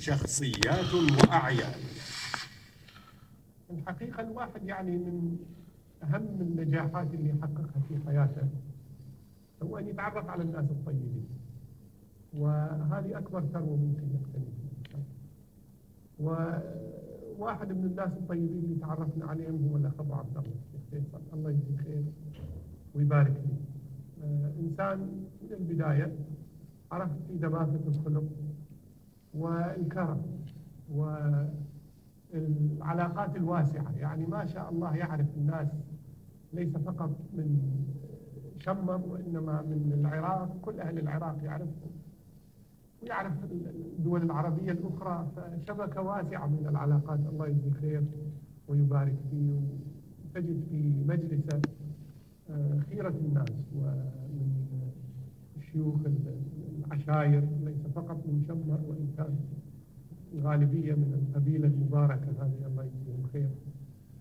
شخصيات وأعيان. الحقيقة الواحد يعني من أهم النجاحات اللي حققها في حياته هو أن يتعرف على الناس الطيبين، وهذه أكبر ثروة ممكن يقتني فيها. وواحد من الناس الطيبين اللي تعرفنا عليهم هو الأخ أبو عبد الله فيصل، الله يجزيه خير ويبارك فيه. إنسان من البداية عرفت في دماغة الخلق والكرم والعلاقات الواسعة، يعني ما شاء الله يعرف الناس ليس فقط من شمر وإنما من العراق، كل أهل العراق يعرفهم ويعرف الدول العربية الأخرى، فشبكة واسعة من العلاقات، الله يجزيه خير ويبارك فيه. وتجد في مجلسه خيرة الناس ومن الشيوخ العشاير ليس فقط من شمر، وإن كان الغالبية من القبيلة المباركة هذه، الله يجزيهم خير.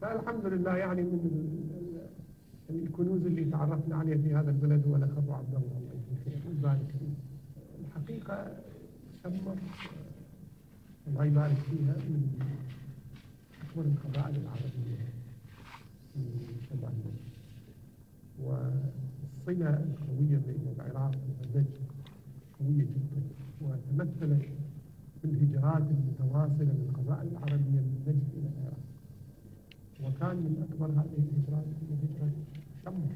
فالحمد لله يعني من الكنوز اللي تعرفنا عليها في هذا البلد هو الأخ أبو عبد الله، الله يجزيه خير ويبارك فيه. الحقيقة شمر الله يبارك فيها من أكبر القبائل العربية في شمالنا، والصلة القوية بين العراق والنجد قوية جدا، وتمثلت في الهجرات المتواصلة للقبائل العربية من نجد إلى العراق. وكان من أكبر هذه الهجرات هي هجرة شمر،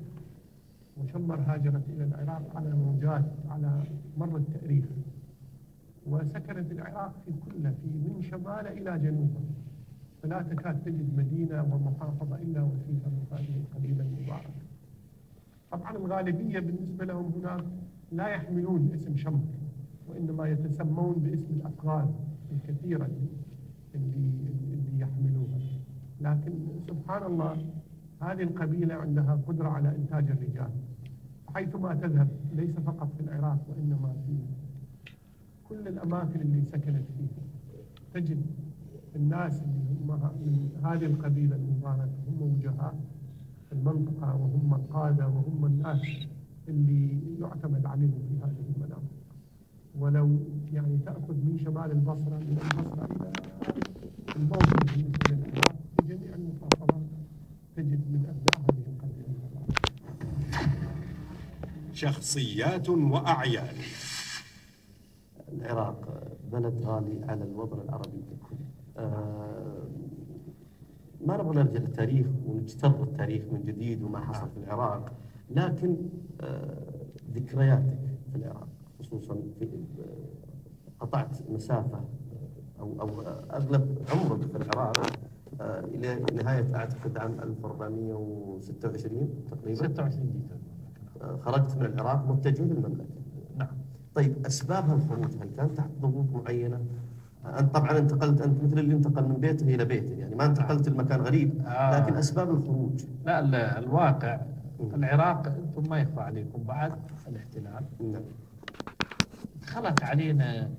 وشمر هاجرت إلى العراق على موجات على مر التاريخ، وسكنت العراق في كله، من شماله إلى جنوبه، فلا تكاد تجد مدينة ومحافظة إلا وفيها من هذه القبيلة المباركة. طبعا الغالبية بالنسبة لهم هناك لا يحملون اسم شمر، وإنما يتسمون باسم الأقران الكثيرة اللي يحملوها. لكن سبحان الله هذه القبيلة عندها قدرة على إنتاج الرجال حيثما تذهب، ليس فقط في العراق وإنما في كل الأماكن اللي سكنت فيها. تجد الناس اللي هم من هذه القبيلة المباركة هم وجهاء المنطقة، وهم القادة، وهم الناس اللي يعتمد عليهم في هذه المناطق. ولو يعني تأخذ من شمال البصرة، من البصرة إلى الموصل بالنسبة للعراق، في جميع المحافظات تجد من أبناء هذه القبيلة المباركة. شخصيات وأعيان. العراق بلد غالي على الوطن العربي ككل. ما نبغى نرجع للتاريخ ونجتر التاريخ من جديد وما حصل في العراق، لكن ذكرياتك في العراق، خصوصا في قطعت مسافة أو أغلب عمرك في العراق إلى نهاية أعتقد عام 1426 تقريبا. 26 جيت. خرجت من العراق متجه للمملكة. نعم. طيب أسباب هالخروج هل كان تحت ضغوط معينة؟ أنت طبعا انتقلت، أنت مثل اللي انتقل من بيته إلى بيته، يعني ما انتقلت لمكان غريب، لكن أسباب الخروج. لا الواقع العراق أنتم ما يخفى عليكم بعد الاحتلال. نعم. دخلت علينا